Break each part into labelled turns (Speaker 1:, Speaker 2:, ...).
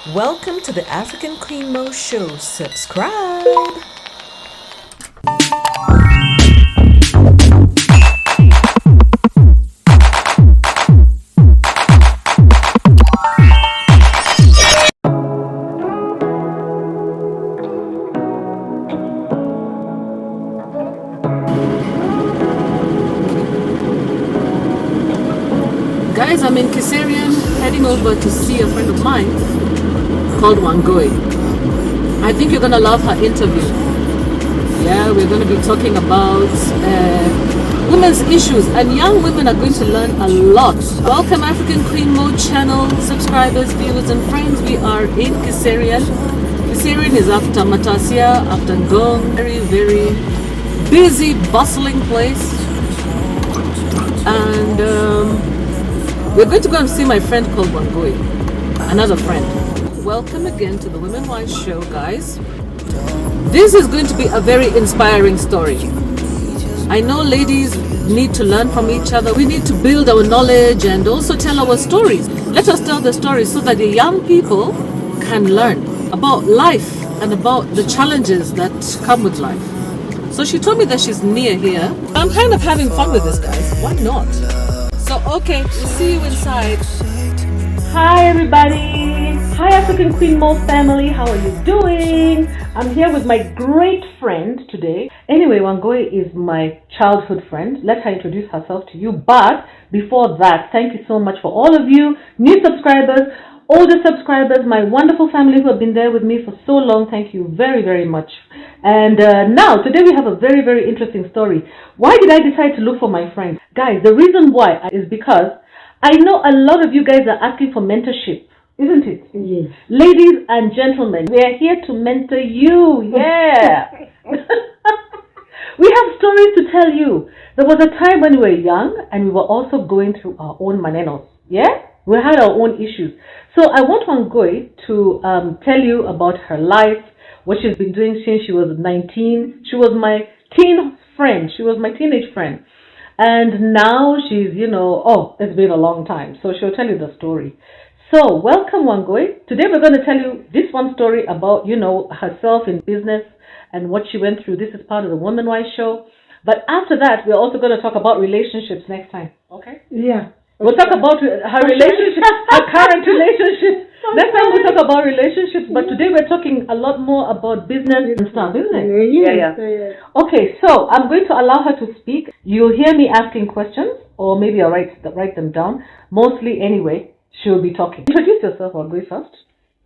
Speaker 1: Welcome to the African Queen Mo Show. Subscribe.
Speaker 2: Guys, I'm in Kiserian, heading over to see a friend of mine called Wangoi. I think you're gonna love her interview. Yeah, we're gonna be talking about women's issues, and young women are going to learn a lot. Welcome, African Queen Mode channel subscribers, viewers, and friends. We are in Kiserian. Kiserian is after Matasia, after Gong. Very, very busy, bustling place. And we're going to go and see my friend called Wangoi, another friend. Welcome again to the WomenWise Show, guys. This is going to be a very inspiring story. I know ladies need to learn from each other. We need to build our knowledge and also tell our stories. Let us tell the stories so that the young people can learn about life and about the challenges that come with life. So she told me that she's near here. I'm kind of having fun with this, guys. Why not? So, okay, we'll see you inside.
Speaker 3: Hi everybody! Hi African Queen Mo family, how are you doing? I'm here with my great friend today. Anyway, Wangoi is my childhood friend. Let her introduce herself to you. But before that, thank you so much for all of you, new subscribers, older subscribers, my wonderful family who have been there with me for so long. Thank you very, very much. And now, today we have a very, very interesting story. Why did I decide to look for my friend? Guys, the reason why is because I know a lot of you guys are asking for mentorship, isn't it?
Speaker 4: Yes.
Speaker 3: Ladies and gentlemen, we are here to mentor you. Yeah. We have stories to tell you. There was a time when we were young and we were also going through our own manenos. Yeah? We had our own issues. So I want Wangoi to tell you about her life, what she's been doing since she was 19. She was my teen friend. She was my teenage friend. And now she's, it's been a long time. So she'll tell you the story. So welcome, Wangoi. Today we're going to tell you this one story about, herself in business and what she went through. This is part of the WomenWise Show. But after that, we're also going to talk about relationships next time. Okay?
Speaker 4: Yeah.
Speaker 3: We'll talk about her relationship, her current relationship. Next time we'll talk about relationships, but today we're talking a lot more about business and stuff, isn't it?
Speaker 4: Yeah.
Speaker 3: Okay, so I'm going to allow her to speak. You'll hear me asking questions, or maybe I'll write them down. Mostly anyway, she'll be talking. Introduce yourself, Wangoi, first.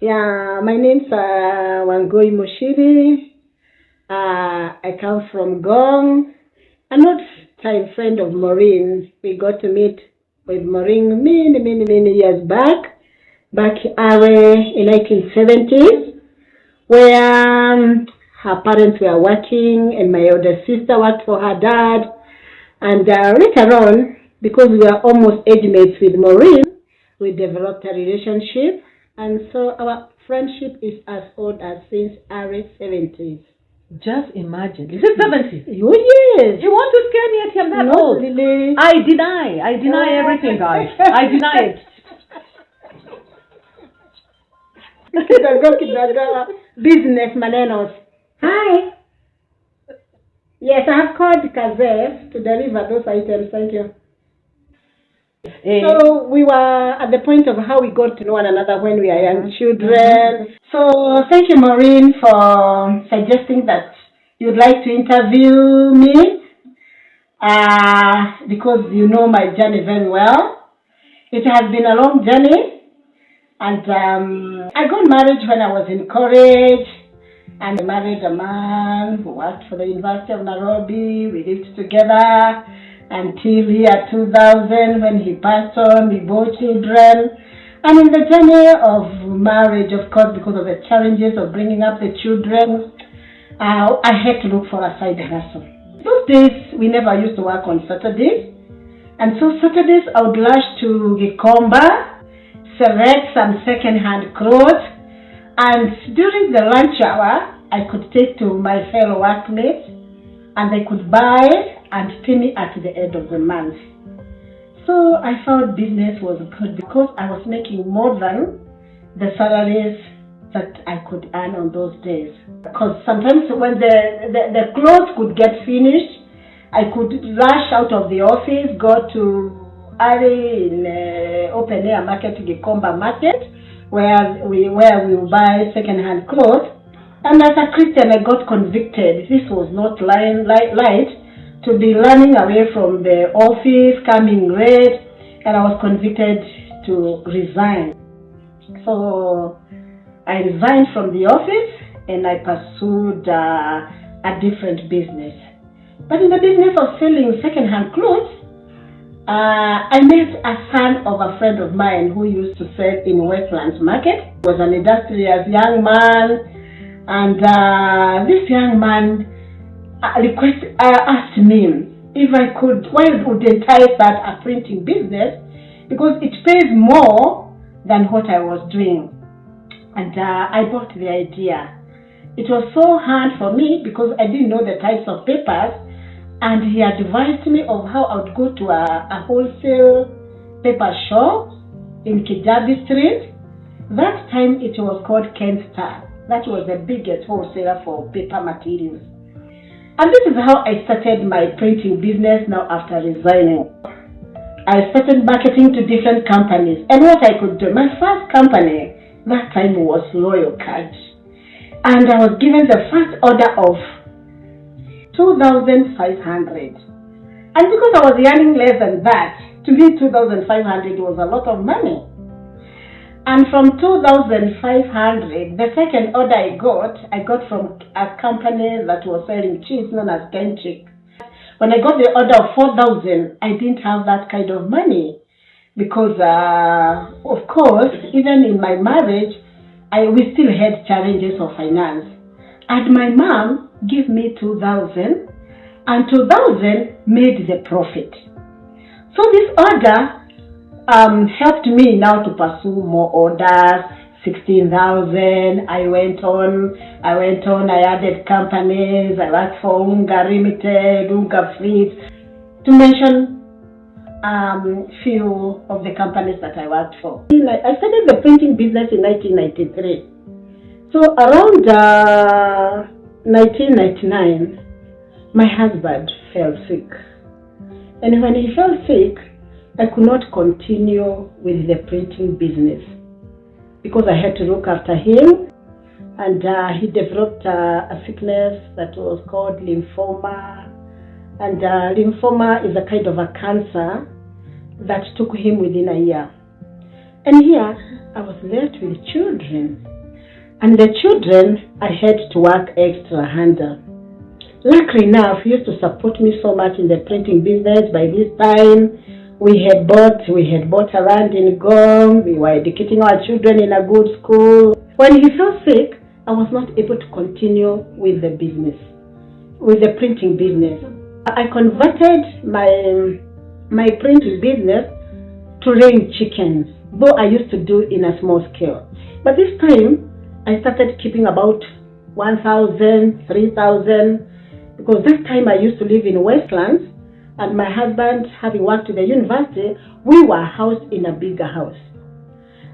Speaker 4: Yeah, my name's Wangoi Moshiri. I come from Gong. I'm not time friend of Maureen. We got to meet with Maureen many years back in 1970s, where her parents were working and my older sister worked for her dad. And later on, because we were almost age mates with Maureen, we developed a relationship. And so our friendship is as old as since early 70s.
Speaker 3: Just imagine. Is it 70?
Speaker 4: Oh, yes.
Speaker 3: You want to scare me at I'm that
Speaker 4: Not
Speaker 3: old?
Speaker 4: really.
Speaker 3: I deny everything, guys. I deny it.
Speaker 4: Business manenos. Hi. Yes, I have called Kazef to deliver those items. Thank you. So we were at the point of how we got to know one another when we are young children. So thank you, Maureen, for suggesting that you'd like to interview me because you know my journey very well. It has been a long journey, and I got married when I was in college, and I married a man who worked for the University of Nairobi. We lived together until year 2000 when he passed on. We bore children. And in the journey of marriage, of course, because of the challenges of bringing up the children, I had to look for a side hustle. Those days, we never used to work on Saturdays. And so Saturdays, I would rush to Gikomba, select some second-hand clothes. And during the lunch hour, I could take to my fellow workmates and they could buy and pay me at the end of the month. So I found business was good because I was making more than the salaries that I could earn on those days. Because sometimes when the clothes could get finished, I could rush out of the office, go to Ari in open air market, Gikomba market, where we will buy second-hand clothes. And as a Christian, I got convicted. This was not light to be running away from the office, coming late, and I was convicted to resign. So I resigned from the office and I pursued a different business. But in the business of selling second-hand clothes, I met a son of a friend of mine who used to sell in Westlands Market. He was an industrious young man. And this young man asked me if I could, why wouldn't I start a printing business, because it pays more than what I was doing. And I bought the idea. It was so hard for me because I didn't know the types of papers, and he advised me of how I would go to a wholesale paper shop in Kijabi Street. That time it was called Ken Star. That was the biggest wholesaler for paper materials. And this is how I started my printing business now after resigning. I started marketing to different companies. And what I could do, my first company that time was Loyal Card. And I was given the first order of 2,500. And because I was earning less than that, to me 2,500 was a lot of money. And from 2,500, the second order I got from a company that was selling cheese known as Kenchik. When I got the order of 4,000, I didn't have that kind of money because, of course, even in my marriage, we still had challenges of finance. And my mom gave me 2,000, and 2,000 made the profit. So this order helped me now to pursue more orders. 16,000. I went on. I added companies. I worked for Unga Limited, Unga Fleets, to mention few of the companies that I worked for. I started the printing business in 1993. So around 1999, my husband fell sick. And when he fell sick, I could not continue with the printing business because I had to look after him, and he developed a sickness that was called lymphoma. And lymphoma is a kind of a cancer that took him within a year. And here I was left with children, and the children I had to work extra harder. Luckily enough, he used to support me so much in the printing business. By this time, we had bought a land in Gom. We were educating our children in a good school. When he fell sick, I was not able to continue with the business, with the printing business. I converted my printing business to raising chickens, though I used to do in a small scale. But this time, I started keeping about 1,000, 3,000, because that time I used to live in Westlands, and my husband, having worked at the university, we were housed in a bigger house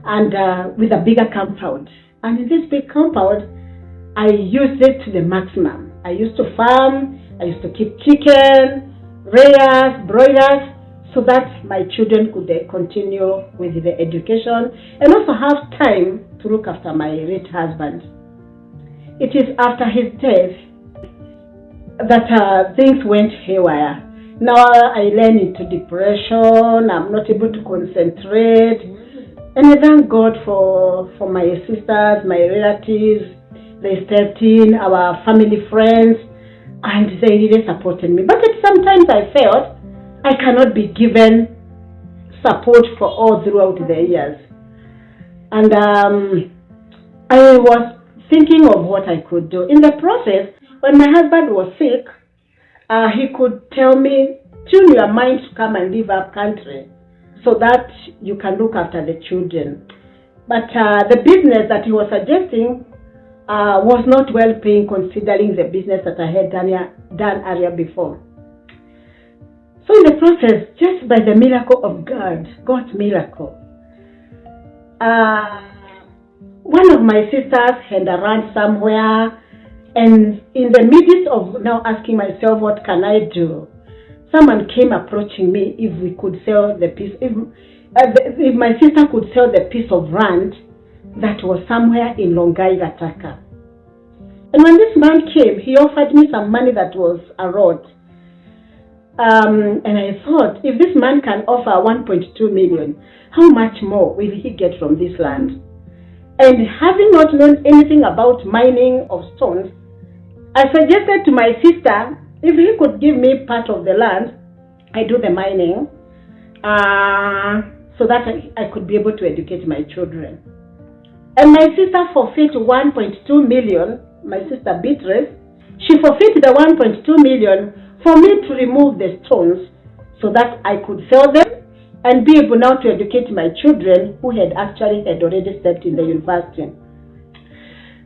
Speaker 4: and with a bigger compound. And in this big compound, I used it to the maximum. I used to farm, I used to keep chicken, layers, broilers, so that my children could continue with the education and also have time to look after my late husband. It is after his death that things went haywire. Now I ran into depression, I'm not able to concentrate. And I thank God for my sisters, my relatives. They stepped in, our family friends, and they really supported me. But sometimes I felt I cannot be given support for all throughout the years. And I was thinking of what I could do. In the process, when my husband was sick, he could tell me, tune your mind to come and live up country so that you can look after the children. But the business that he was suggesting was not well paying considering the business that I had done earlier before. So in the process, just by the miracle of God, God's miracle, one of my sisters had a ranch somewhere, and in the midst of now asking myself, what can I do? Someone came approaching me if we could sell the piece, if my sister could sell the piece of land that was somewhere in Longai, Gataka. And when this man came, he offered me some money that was a road. And I thought, if this man can offer 1.2 million, how much more will he get from this land? And having not known anything about mining of stones, I suggested to my sister, if he could give me part of the land, I do the mining, so that I could be able to educate my children. And my sister forfeit 1.2 million, my sister Beatrice, she forfeited the 1.2 million for me to remove the stones so that I could sell them and be able now to educate my children who had already stepped in the university.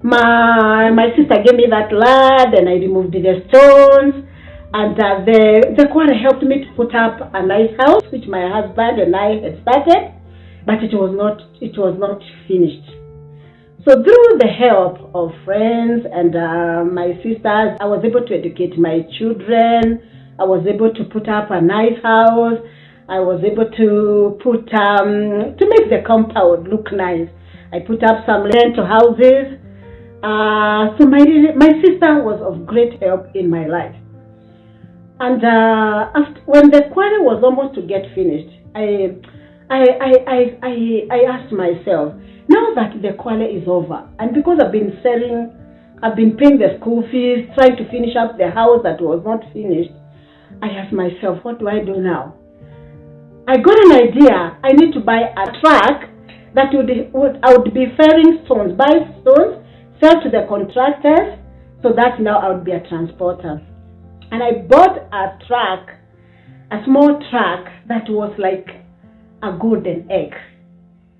Speaker 4: My sister gave me that land and I removed the stones, and the quarry helped me to put up a nice house which my husband and I had started, but it was not finished. So through the help of friends and my sisters, I was able to educate my children. I was able to put up a nice house. I was able to to make the compound look nice. I put up some rental houses. So my sister was of great help in my life. And when the quarry was almost to get finished, I asked myself, now that the quarry is over, and because I've been paying the school fees, trying to finish up the house that was not finished, I asked myself, what do I do now? I got an idea. I need to buy a truck that I would be ferrying stones, buy stones, sell to the contractors, so that now I would be a transporter. And I bought a truck, a small truck that was like a golden egg.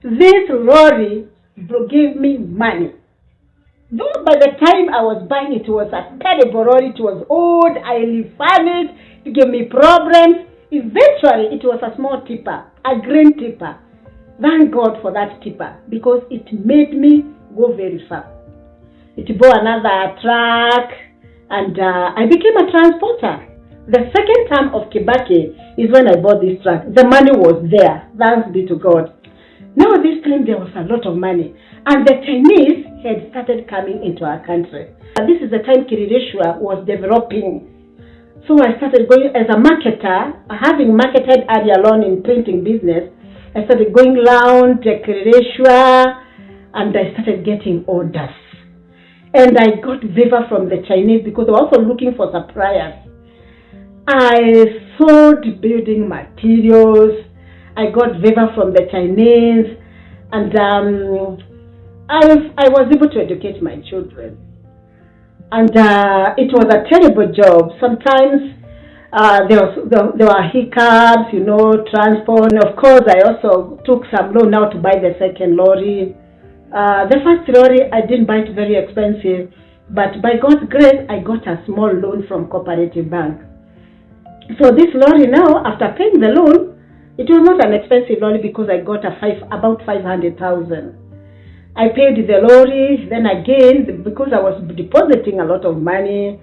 Speaker 4: This lorry gave me money. Though by the time I was buying it was a terrible lorry, it was old, highly furnished, it gave me problems. Eventually, it was a small tipper, a grain tipper. Thank God for that tipper, because it made me go very far. It bought another truck, and I became a transporter. The second term of Kibaki is when I bought this truck. The money was there, thanks be to God. Now this time there was a lot of money, and the Chinese had started coming into our country. And this is the time Kiririshwa was developing. So I started going as a marketer, having marketed earlier on in printing business. I started going around Kiririshwa, and I started getting orders. And I got favor from the Chinese because they were also looking for suppliers. I sold building materials. I got favor from the Chinese, and I was able to educate my children. And it was a terrible job. Sometimes there were hiccups, transport. And of course, I also took some loan now to buy the second lorry. The first lorry, I didn't buy it very expensive, but by God's grace, I got a small loan from Cooperative Bank. So this lorry now, after paying the loan, it was not an expensive lorry because I got about 500,000. I paid the lorry, then again, because I was depositing a lot of money,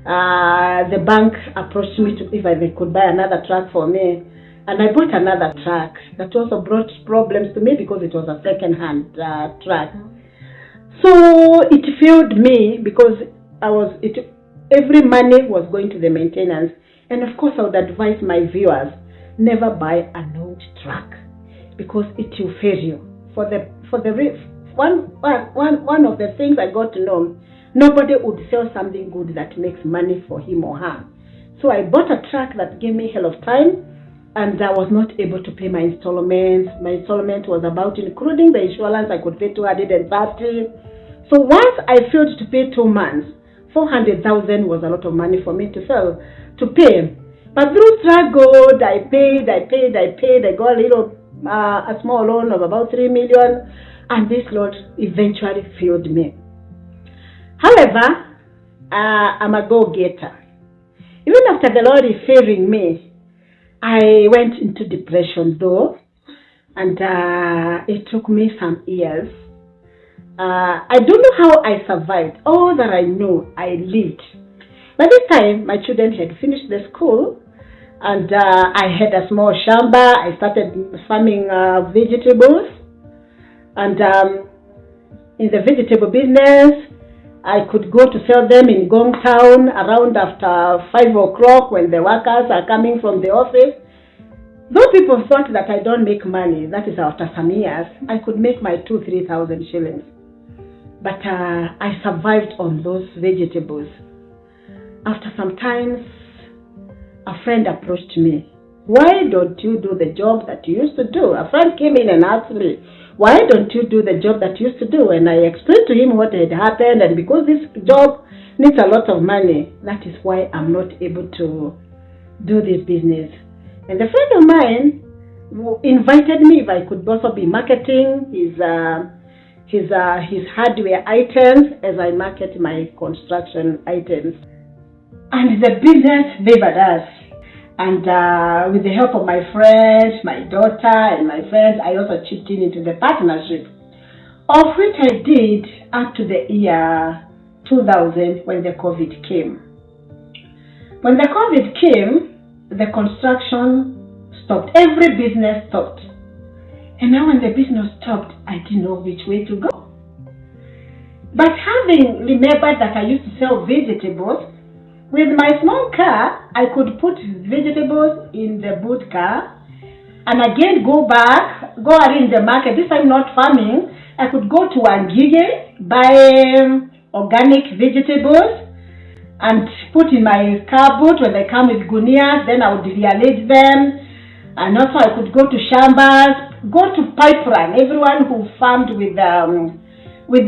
Speaker 4: the bank approached me if they could buy another truck for me. And I bought another truck that also brought problems to me because it was a second-hand truck. So it failed me because every money was going to the maintenance. And of course, I would advise my viewers, never buy an old truck because it will fail you. One of the things I got to know, nobody would sell something good that makes money for him or her. So I bought a truck that gave me hell of time, and I was not able to pay my installments. My installment was about, including the insurance, I could pay 230. So once I failed to pay 2 months, 400,000 was a lot of money for me to pay. But through struggle, I paid. I got a small loan of about 3 million, and this loan eventually failed me. However, I'm a go-getter. Even after the Lord is favoring me, I went into depression though, and it took me some years I don't know how I survived. All that I know, I lived. By this time, my children had finished the school, and I had a small shamba. I started farming vegetables, and in the vegetable business, I could go to sell them in Gong Town around after 5 o'clock when the workers are coming from the office. Though people thought that I don't make money, that is after some years, I could make my 2,000-3,000 shillings. But I survived on those vegetables. After some time, a friend approached me. Why don't you do the job that you used to do? A friend came in and asked me, why don't you do the job that you used to do? And I explained to him what had happened, and because this job needs a lot of money, that is why I'm not able to do this business. And a friend of mine invited me if I could also be marketing his hardware items as I market my construction items. And the business favored us. And with the help of my friends, my daughter and my friends, I also chipped in into the partnership, of which I did up to the year 2000 when the COVID came. When the COVID came, the construction stopped. Every business stopped. And now when the business stopped, I didn't know which way to go. But having remembered that I used to sell vegetables, with my small car, I could put vegetables in the boot car and again go back, go arrange the market. This time not farming. I could go to Wangige, buy organic vegetables and put in my car boot when they come with gunias. Then I would rearrange them. And also I could go to shambas, go to pipeline. Everyone who farmed with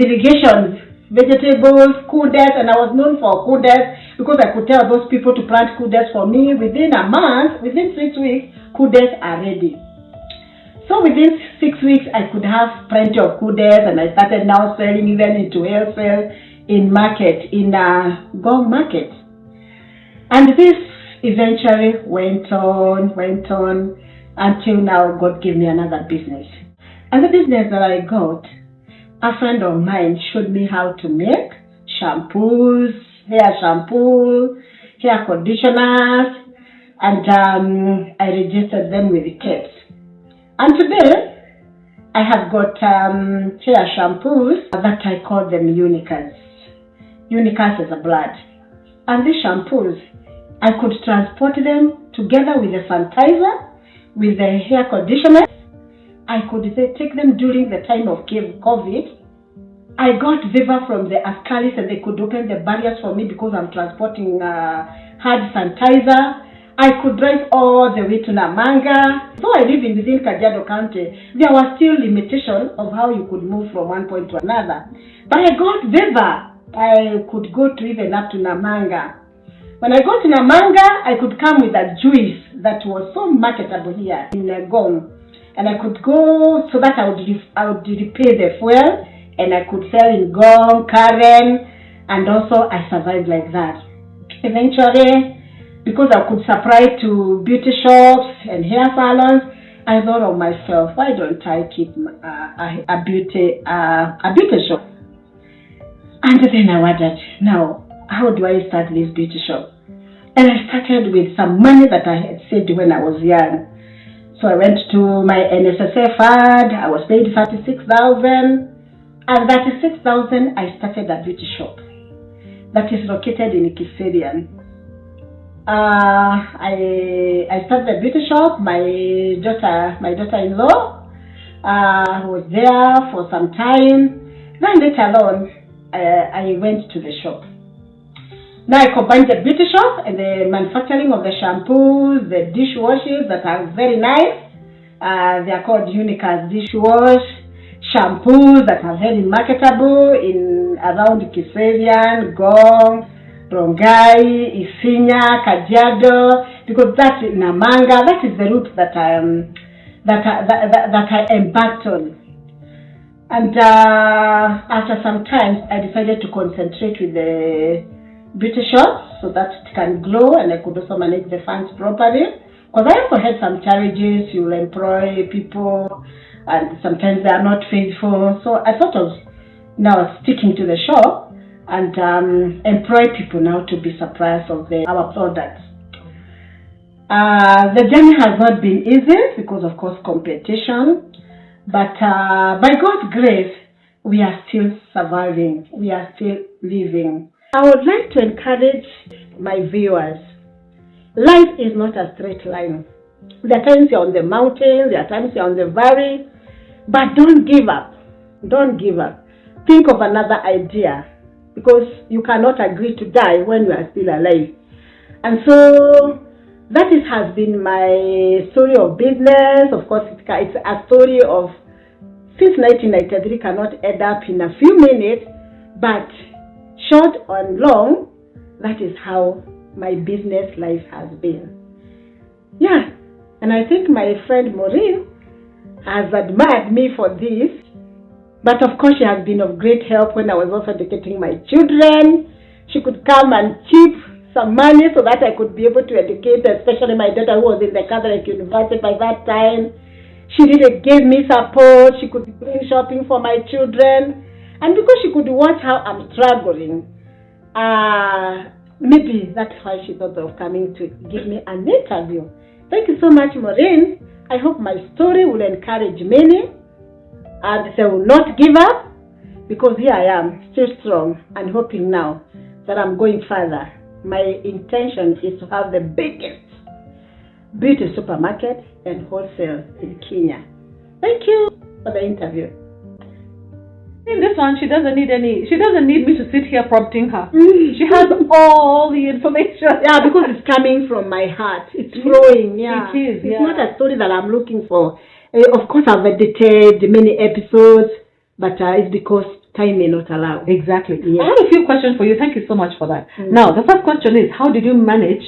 Speaker 4: irrigation, vegetables, kudes, and I was known for kudes because I could tell those people to plant kudes for me. Within a month, within 6 weeks, kudes are ready. So within 6 weeks, I could have plenty of kudes, and I started now selling even into wholesale in market, in Gong market. And this eventually went on until now God gave me another business. And the business that I got, a friend of mine showed me how to make shampoos, hair shampoo, hair conditioners, and I registered them with the tips. And today, I have got hair shampoos that I call them Unicas. Unicas is a blood. And these shampoos, I could transport them together with the sanitizer, with the hair conditioner. I could take them during the time of COVID. I got Viva from the Askalis and they could open the barriers for me because I'm transporting hard sanitizer. I could drive all the way to Namanga. So I live within Kajiado County. There was still limitation of how you could move from one point to another. But I got Viva. I could go to even up to Namanga. When I got to Namanga, I could come with a juice that was so marketable here in Gong. And I could go so that I would repay the fuel, and I could sell in Gong, Karen, and also I survived like that. Eventually, because I could supply to beauty shops and hair salons, I thought of myself, why don't I keep a beauty shop? And then I wondered, now, how do I start this beauty shop? And I started with some money that I had saved when I was young. So I went to my NSSF fund. I was paid 36,000. And that 6,000, I started a beauty shop that is located in Kiserian. I started a beauty shop. My daughter-in-law was there for some time. Then later on, I went to the shop. Now I combined the beauty shop and the manufacturing of the shampoos, the dishwashes that are very nice. They are called Unicas dishwash shampoos that are very marketable in around Kiserian, Gong, Rongai, Isinya, Kajiado, because that's in Namanga. That is the route that I embarked on. And after some time, I decided to concentrate with the beauty shop so that it can grow and I could also manage the funds properly. Because I also had some challenges. You will employ people and sometimes they are not faithful. So I thought of now sticking to the shop and employ people now to be suppliers of our products. The journey has not been easy because, of course, competition. But by God's grace, we are still surviving. We are still living. I would like to encourage my viewers. Life is not a straight line. There are times you're on the mountain, there are times you're on the valley, but don't give up. Don't give up. Think of another idea, because you cannot agree to die when you are still alive. And so that has been my story of business. Of course, it's a story of since 1993, cannot add up in a few minutes, but short and long, that is how my business life has been. Yeah, and I think my friend Maureen has admired me for this, but of course she has been of great help when I was also educating my children. She could come and chip some money so that I could be able to educate, especially my daughter who was in the Catholic University by that time. She really gave me support. She could bring shopping for my children. And because she could watch how I'm struggling, maybe that's why she thought of coming to give me an interview. Thank you so much, Maureen. I hope my story will encourage many and they will not give up, because here I am, still strong and hoping now that I'm going further. My intention is to have the biggest beauty supermarket and wholesale in Kenya. Thank you for the interview.
Speaker 3: In this one, she doesn't need me to sit here prompting her. She has all the information.
Speaker 4: Yeah, because it's coming from my heart. It's flowing. Yeah,
Speaker 3: it is.
Speaker 4: It's not a story that I'm looking for. Of course, I've edited many episodes, but it's because time may not allow.
Speaker 3: Exactly.
Speaker 4: Yeah.
Speaker 3: I have a few questions for you. Thank you so much for that. Now, the first question is, how did you manage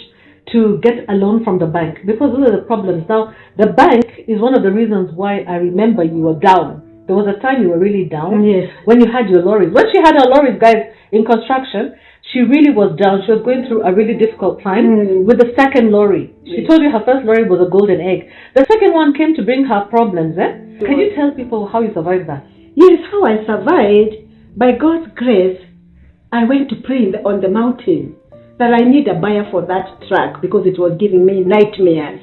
Speaker 3: to get a loan from the bank? Because those are the problems. Now, the bank is one of the reasons why I remember you were down. There was a time you were really down.
Speaker 4: Yes.
Speaker 3: When you had your lorries. When she had her lorries, guys, in construction, she really was down. She was going through a really difficult time with the second lorry. She told you her first lorry was a golden egg. The second one came to bring her problems. Can you tell people how you survived that?
Speaker 4: Yes, how I survived. By God's grace, I went to pray on the mountain that I need a buyer for that truck because it was giving me nightmares.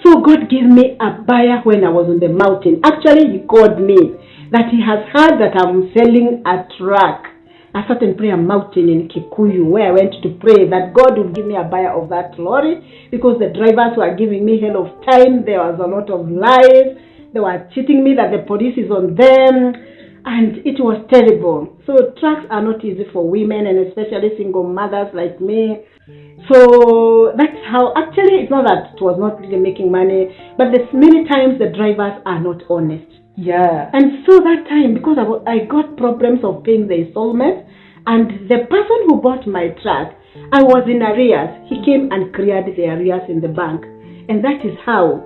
Speaker 4: So God gave me a buyer when I was on the mountain. Actually, he called me that he has heard that I'm selling a truck, a certain prayer mountain in Kikuyu, where I went to pray that God would give me a buyer of that lorry, because the drivers were giving me hell of time. There was a lot of lies. They were cheating me that the police is on them, and it was terrible. So trucks are not easy for women, and especially single mothers like me. So that's how, actually, it's not that it was not really making money, but there's many times the drivers are not honest.
Speaker 3: Yeah.
Speaker 4: And so that time, because I got problems of paying the installment, and the person who bought my truck, I was in arrears. He came and cleared the arrears in the bank. And that is how,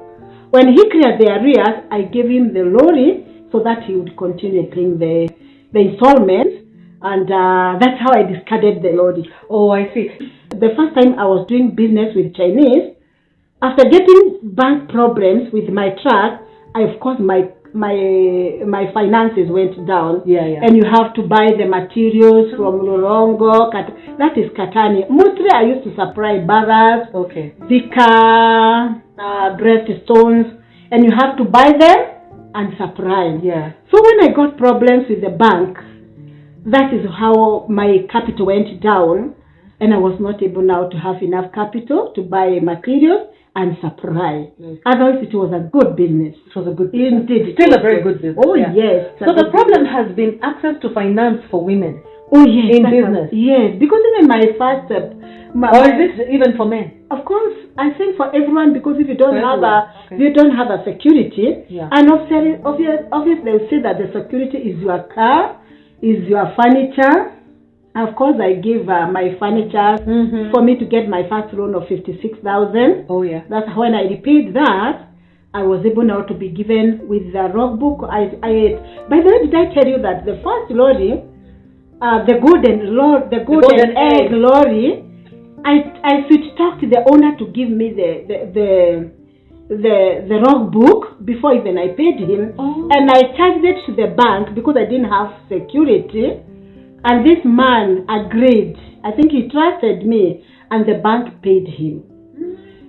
Speaker 4: when he cleared the arrears, I gave him the lorry so that he would continue paying the installments. And that's how I discarded the lorry.
Speaker 3: Oh, I see.
Speaker 4: The first time I was doing business with Chinese, after getting bank problems with my truck, of course my finances went down.
Speaker 3: Yeah.
Speaker 4: And you have to buy the materials from Lurongo, that is Katani. Mostly I used to supply barras, Zika, breast stones, and you have to buy them and supply.
Speaker 3: Yeah.
Speaker 4: So when I got problems with the bank, that is how my capital went down, and I was not able now to have enough capital to buy materials and supply. Otherwise, it was a good business.
Speaker 3: It was a good business.
Speaker 4: Indeed.
Speaker 3: Still a very good business.
Speaker 4: Oh, yes.
Speaker 3: So the problem has been access to finance for women.
Speaker 4: Oh, yes.
Speaker 3: In business.
Speaker 4: Yes, because even my first step.
Speaker 3: Or is this even for men?
Speaker 4: Of course, I think for everyone, because if you don't have a security,
Speaker 3: Yeah.
Speaker 4: and obviously they'll say that the security is your car, is your furniture. Of course, I give my furniture for me to get my first loan of 56,000.
Speaker 3: Oh, yeah.
Speaker 4: That's when I repaid that. I was able now to be given with the logbook. By the way, did I tell you that the first lorry, the golden egg lorry, I switch talked to the owner to give me the the wrong book before even I paid him, and I charged it to the bank because I didn't have security, and this man agreed. I think he trusted me, and the bank paid him.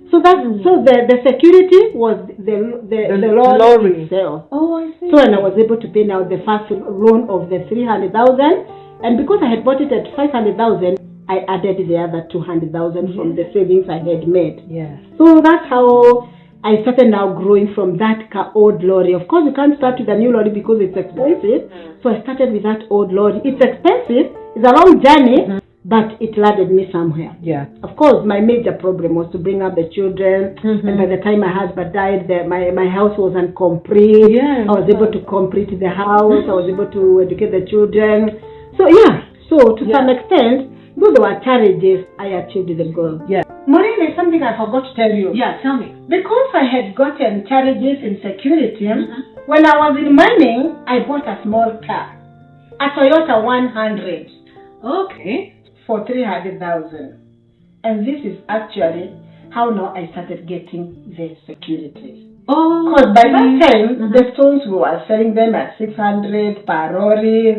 Speaker 4: So the security was the lorry itself.
Speaker 3: Oh, I see.
Speaker 4: So and I was able to pay now the first loan of the 300,000, and because I had bought it at 500,000, I added the other 200,000 from the savings I had made.
Speaker 3: Yeah.
Speaker 4: So that's how I started now growing from that old lorry. Of course, you can't start with a new lorry because it's expensive. So I started with that old lorry. It's expensive. It's a long journey, but it landed me somewhere.
Speaker 3: Yeah.
Speaker 4: Of course, my major problem was to bring up the children. And by the time my husband died, my house wasn't complete.
Speaker 3: Yeah.
Speaker 4: I was able to complete the house. I was able to educate the children. So yeah. So to some extent, though there were challenges, I achieved the goal.
Speaker 3: Yeah.
Speaker 4: Maureen, there's something I forgot to tell you.
Speaker 2: Yeah, tell me.
Speaker 4: Because I had gotten challenges in security, when I was in mining, I bought a small car, a Toyota 100.
Speaker 2: Okay.
Speaker 4: For 300,000. And this is actually how now I started getting the security.
Speaker 2: Oh.
Speaker 4: Because by that time, the stones we were selling them at 600 per lorry.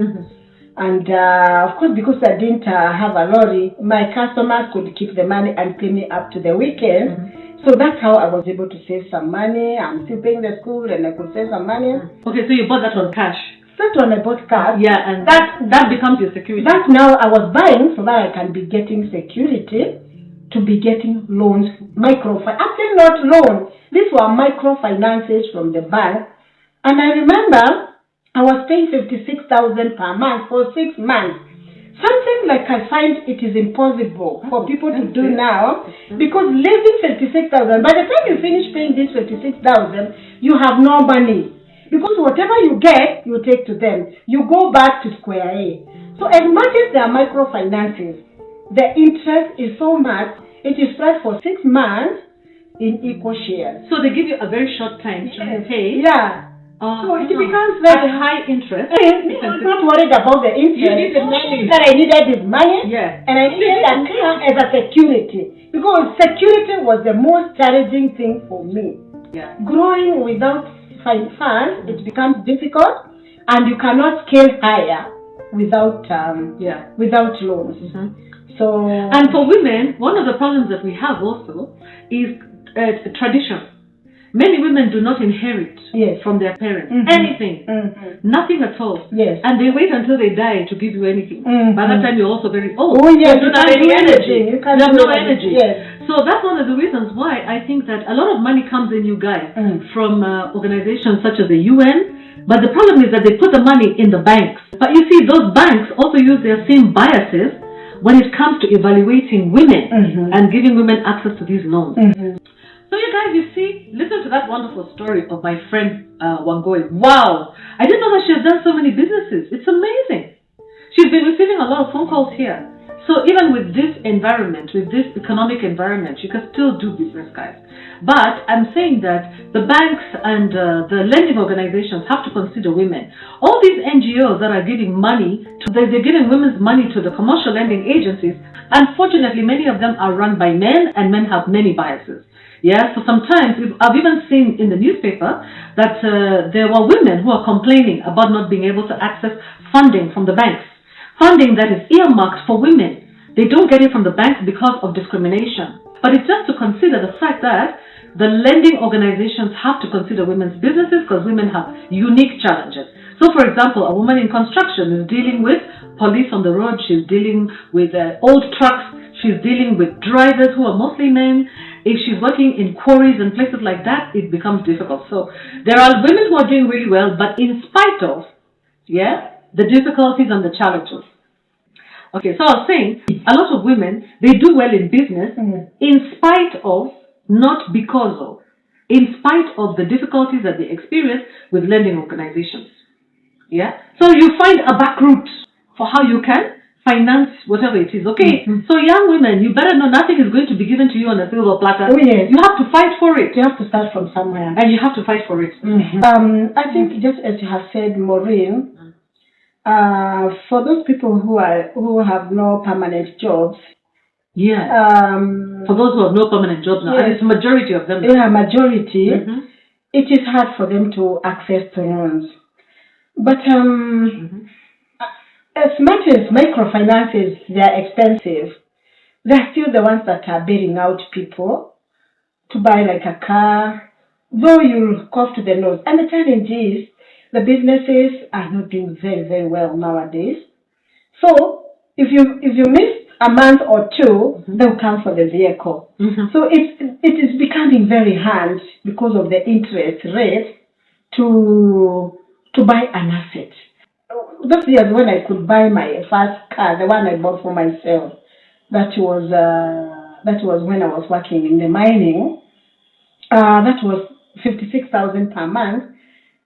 Speaker 4: And of course, because I didn't have a lorry, my customers could keep the money and pay me up to the weekend. So that's how I was able to save some money. I'm still paying the school and I could save some money.
Speaker 2: Okay, so you bought that on cash.
Speaker 4: That's when I bought cars.
Speaker 2: Yeah, and that becomes your security.
Speaker 4: That's now I was buying so that I can be getting security, to be getting loans, actually not loans. These were microfinances from the bank. And I remember I was paying 56,000 per month for 6 months. Something like I find it is impossible for people to do now, because living 56,000, by the time you finish paying this 56,000, you have no money. Because whatever you get, you take to them. You go back to square A. So as much as there are microfinances, the interest is so much, it is spread for 6 months in equal shares.
Speaker 2: So they give you a very short time to pay.
Speaker 4: Yeah. So it becomes very
Speaker 2: high interest.
Speaker 4: I was not worried about the interest.
Speaker 2: You need the money.
Speaker 4: That I needed this money.
Speaker 2: Yeah.
Speaker 4: And I needed a car as a security. Because security was the most challenging thing for me.
Speaker 2: Yeah.
Speaker 4: Growing without funds, it becomes difficult, and you cannot scale higher without loans. So,
Speaker 2: and for women, one of the problems that we have also is tradition. Many women do not inherit from their parents anything, nothing at all.
Speaker 4: Yes.
Speaker 2: And they wait until they die to give you anything. By that time, you're also very old.
Speaker 4: Oh, yes,
Speaker 2: you don't have any energy. You have no energy.
Speaker 4: Yes.
Speaker 2: So that's one of the reasons why I think that a lot of money comes in, you guys, from organizations such as the UN. But the problem is that they put the money in the banks. But you see, those banks also use their same biases when it comes to evaluating women and giving women access to these loans. So you guys, you see, listen to that wonderful story of my friend Wangoi. Wow! I didn't know that she has done so many businesses. It's amazing. She's been receiving a lot of phone calls here. So even with this environment, with this economic environment, she can still do business, guys. But I'm saying that the banks and the lending organizations have to consider women. All these NGOs that are giving money, they're giving women's money to the commercial lending agencies. Unfortunately, many of them are run by men, and men have many biases. Yeah, so sometimes I've even seen in the newspaper that there were women who are complaining about not being able to access funding from the banks. Funding that is earmarked for women. They don't get it from the banks because of discrimination. But it's just to consider the fact that the lending organizations have to consider women's businesses, because women have unique challenges. So for example, a woman in construction is dealing with police on the road. She's dealing with old trucks. She's dealing with drivers who are mostly men. If she's working in quarries and places like that, it becomes difficult. So there are women who are doing really well, but in spite of, the difficulties and the challenges. Okay, so I was saying, a lot of women, they do well in business in spite of, not because of, in spite of the difficulties that they experience with lending organizations. Yeah? So you find a back route for how you can finance whatever it is. Okay, so young women, you better know nothing is going to be given to you on a silver platter.
Speaker 4: Oh, yes.
Speaker 2: You have to fight for it.
Speaker 4: You have to start from somewhere.
Speaker 2: And you have to fight for it.
Speaker 4: I think just as you have said, Maureen, for those people who have no permanent jobs,
Speaker 2: Yeah. For those who have no permanent jobs now, and it's a majority of them.
Speaker 4: Yeah, majority. It is hard for them to access the loans. But as much as microfinances, they are expensive, they're still the ones that are bailing out people to buy like a car, though you'll cost the nose. And the challenge is the businesses are not doing very, very well nowadays. So if you miss a month or two, they'll come for the vehicle. So it is becoming very hard because of the interest rate to buy an asset. Those years when I could buy my first car, the one I bought for myself, that was when I was working in the mining. That was 56,000 per month.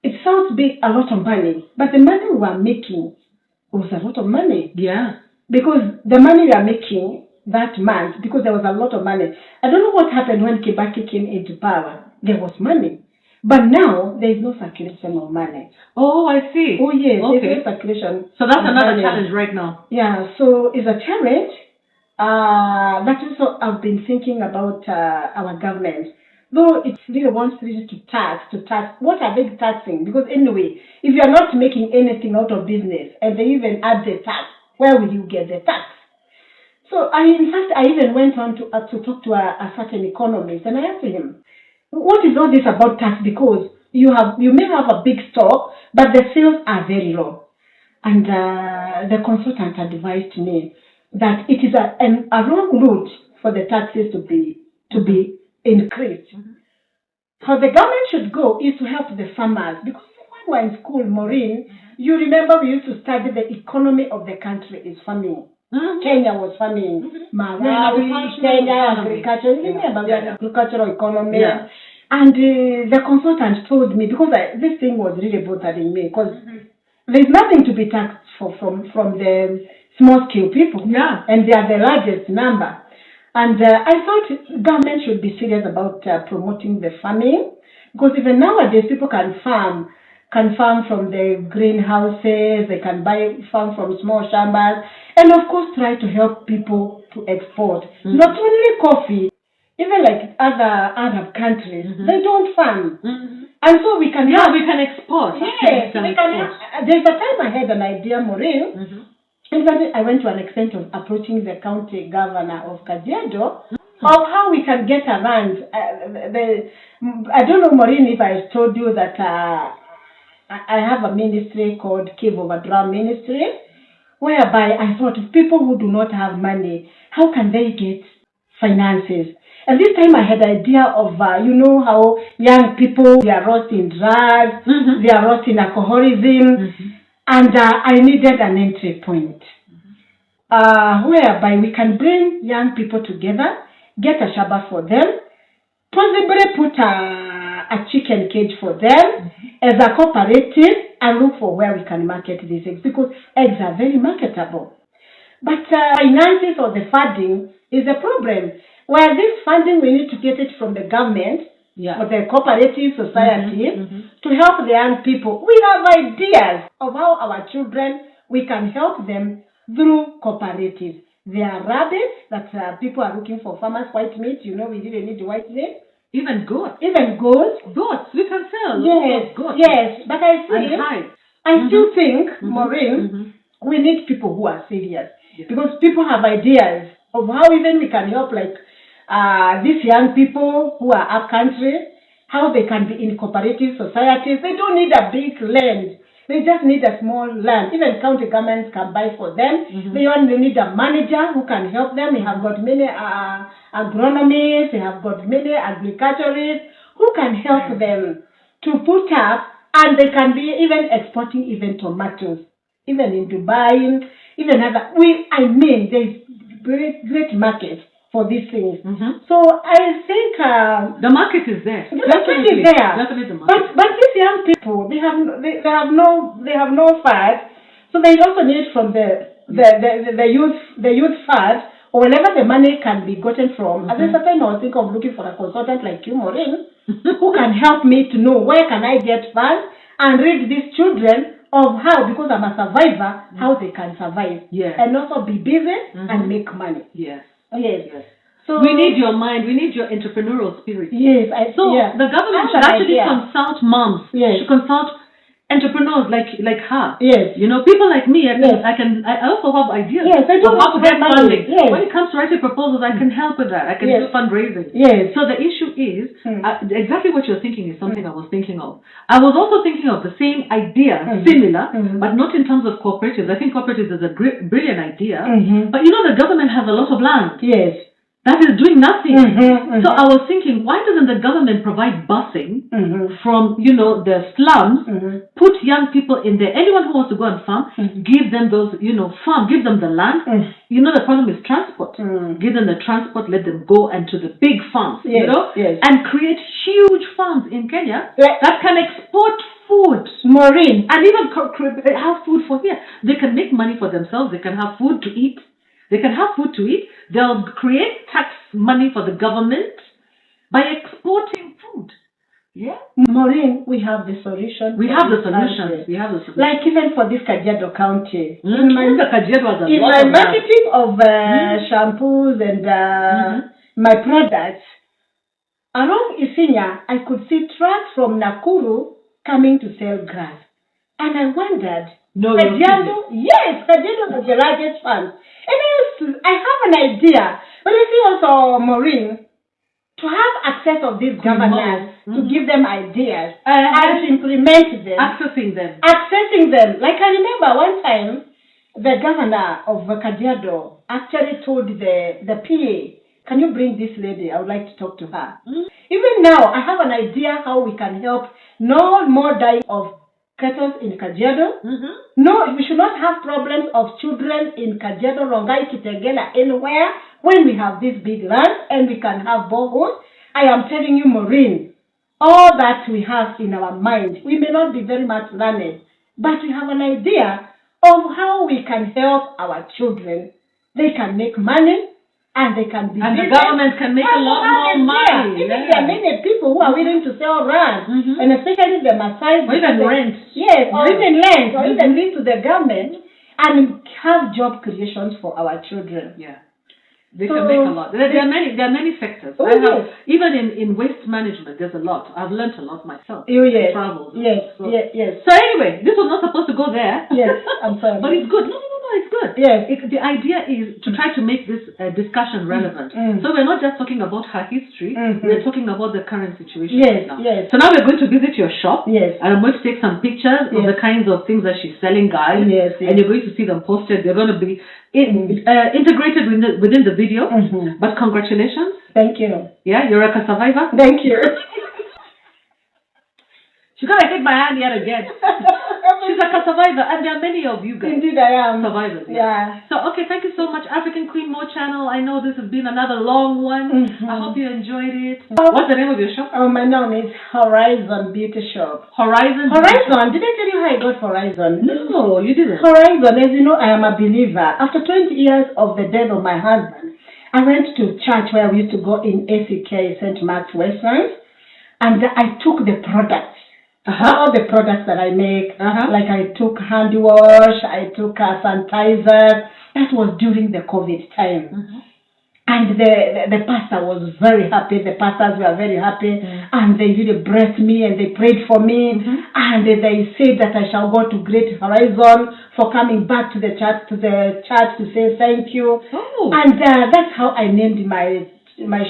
Speaker 4: It sounds big, a lot of money, but the money we were making was a lot of money.
Speaker 2: Yeah.
Speaker 4: Because the money we are making that month, because there was a lot of money. I don't know what happened when Kibaki came into power. There was money. But now, there is no circulation of money.
Speaker 2: Oh, I see.
Speaker 4: Oh, yes.
Speaker 2: Okay.
Speaker 4: There's no circulation.
Speaker 2: So that's another
Speaker 4: money.
Speaker 2: challenge right now.
Speaker 4: Yeah, so it's a challenge. That also I've been thinking about our government. Though it really wants really to tax. What are they taxing? Because anyway, if you are not making anything out of business and they even add the tax, where will you get the tax? So I even went on to talk to a certain economist, and I asked him, what is all this about tax? Because you may have a big store, but the sales are very low. And the consultant advised me that it is a wrong route for the taxes to be increased. How the government should go is to help the farmers. Because when we were in school, Maureen, you remember we used to study the economy of the country is farming. Kenya was farming. Malawi, Kenya, agriculture. You remember the agricultural economy. Yeah. And the consultant told me, because this thing was really bothering me, because there's nothing to be taxed from the small scale people. Yeah. And they are the largest number. And I thought government should be serious about promoting the farming, because even nowadays people can farm from the greenhouses, they can farm from small shambas, and of course try to help people to export. Not only coffee, even like other Arab countries, they don't farm. And so we can
Speaker 2: export.
Speaker 4: Yes, there's a time I had an idea, Maureen. In fact, I went to an extent of approaching the county governor of Kajiado of how we can get around. I don't know, Maureen, if I told you that I have a ministry called Cave Over Drum Ministry, whereby I thought people who do not have money, how can they get finances? And this time I had the idea of, how young people, they are lost in drugs, they are lost in alcoholism, and I needed an entry point whereby we can bring young people together, get a shaba for them, possibly put a chicken cage for them as a cooperative, and look for where we can market these eggs, because eggs are very marketable. But finances or the funding is a problem. While this funding, we need to get it from the government or the cooperative society to help the young people. We have ideas of how our children, we can help them through cooperatives. There are rabbits that people are looking for farmers, white meat. We really need white meat.
Speaker 2: Even goats.
Speaker 4: Goats,
Speaker 2: we can sell.
Speaker 4: Yes,
Speaker 2: goats.
Speaker 4: Yes, but I still think, Maureen, we need people who are serious. Yes. Because people have ideas of how even we can help, like these young people who are up country, how they can be in cooperative societies. They don't need a big land. They just need a small land. Even county governments can buy for them. They only need a manager who can help them. We have got many agronomists. We have got many agriculturists who can help them to put up, and they can be even exporting even tomatoes, even in Dubai, even other. There's great market for these things. So I think
Speaker 2: the market is there.
Speaker 4: The market is there.
Speaker 2: Definitely the market.
Speaker 4: But these young people, they have no funds, so they also need from the youth fund, or wherever the money can be gotten from. At the same time, I was thinking of looking for a consultant like you, Maureen, who can help me to know where can I get funds and reach these children of how, because I'm a survivor, how they can survive. Yes. And also be busy and make money.
Speaker 2: Yes.
Speaker 4: Yes. So
Speaker 2: We need your mind. We need your entrepreneurial spirit.
Speaker 4: Yes.
Speaker 2: So the government should actually consult moms.
Speaker 4: Yes.
Speaker 2: Should consult entrepreneurs like her.
Speaker 4: Yes.
Speaker 2: You know, people like me. I also have ideas.
Speaker 4: Yes, I don't
Speaker 2: of how to get
Speaker 4: money.
Speaker 2: funding.
Speaker 4: Yes.
Speaker 2: When it comes to writing proposals, I can help with that. I can do fundraising.
Speaker 4: Yes.
Speaker 2: So the issue is exactly what you're thinking is something I was thinking of. I was also thinking of the same idea, similar, but not in terms of cooperatives. I think cooperatives is a brilliant idea. But you know, the government has a lot of land.
Speaker 4: Yes.
Speaker 2: That is doing nothing. So I was thinking, why doesn't the government provide busing from, you know, the slums, put young people in there, anyone who wants to go and farm, give them those, you know, farm, give them the land. You know, the problem is transport. Give them the transport, let them go and to the big farms, you know, and create huge farms in Kenya that can export food.
Speaker 4: Maureen.
Speaker 2: And even have food for here. They can make money for themselves. They can have food to eat. They can have food to eat. They'll create tax money for the government by exporting food. Yeah.
Speaker 4: Maureen, we have the solution.
Speaker 2: We have the solution. We have the solution.
Speaker 4: Like even for this Kajiado County.
Speaker 2: In my
Speaker 4: marketing of shampoos and my products, along Isinya, I could see trucks from Nakuru coming to sell grass. And I wondered, Kajiado was the largest farm. And I have an idea. But you see also, Maureen, to have access of these governors, to give them ideas, and to implement them.
Speaker 2: Accessing
Speaker 4: them. Like I remember one time, the governor of Kajiado actually told the PA, can you bring this lady? I would like to talk to her. Even now, I have an idea how we can help no more dying of cattle in Kajiado. No, we should not have problems of children in Kajiado, Rongai, Kitengela, anywhere when we have this big land and we can have boreholes. I am telling you, Maureen, all that we have in our mind, we may not be very much learned, but we have an idea of how we can help our children. They can make money and they can be
Speaker 2: the government can make a lot more money.
Speaker 4: There are many people who are willing to sell land, and especially the Maasai.
Speaker 2: Or even rent.
Speaker 4: Yes, or even rent, or even leave to the government and have job creations for our children.
Speaker 2: Yeah. They can make a lot. There are many sectors. Even in waste management, there's a lot. I've learned a lot myself. Travel.
Speaker 4: Yes.
Speaker 2: So anyway, this was not supposed to go there.
Speaker 4: Yes, I'm sorry.
Speaker 2: But it's good. No, it's good.
Speaker 4: Yes.
Speaker 2: The idea is to try to make this discussion relevant. So we're not just talking about her history. We're talking about the current situation right now.
Speaker 4: Yes.
Speaker 2: So now we're going to visit your shop.
Speaker 4: Yes.
Speaker 2: And I'm going to take some pictures of the kinds of things that she's selling, guys.
Speaker 4: Yes.
Speaker 2: And you're going to see them posted. They're going to be integrated within the video. But congratulations.
Speaker 4: Thank you.
Speaker 2: Yeah, you're a survivor.
Speaker 4: Thank you.
Speaker 2: She's gonna take my hand yet again. She's like a survivor, and there are many of you guys.
Speaker 4: Indeed, I am.
Speaker 2: Survivors.
Speaker 4: Yeah.
Speaker 2: So, okay, thank you so much, African Queen Mo channel. I know this has been another long one. I hope you enjoyed it. What's the name of your shop?
Speaker 4: Oh, my name is Horizon Beauty Shop.
Speaker 2: Horizon.
Speaker 4: Did I tell you how I got Horizon?
Speaker 2: No, you didn't.
Speaker 4: Horizon, as you know, I am a believer. After 20 years of the death of my husband, I went to church where we used to go in ACK, St. Mark's Westlands, and I took the products. All the products that I make, like I took hand wash, I took sanitizer. That was during the COVID time. And the pastor was very happy. The pastors were very happy. And they really blessed me and they prayed for me. And they said that I shall go to Great Horizon for coming back to the church to say thank you. And that's how I named my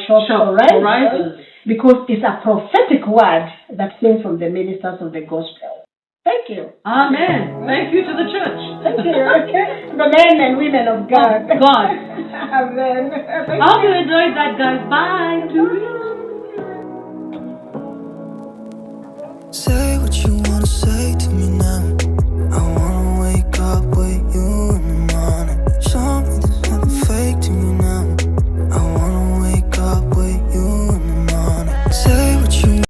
Speaker 4: shop Horizon. Because it's a prophetic word that came from the ministers of the gospel. Thank you.
Speaker 2: Amen. Thank you to the church.
Speaker 4: Thank you. The men and women of God.
Speaker 2: God.
Speaker 4: Amen.
Speaker 2: I hope you enjoyed that, guys. Bye.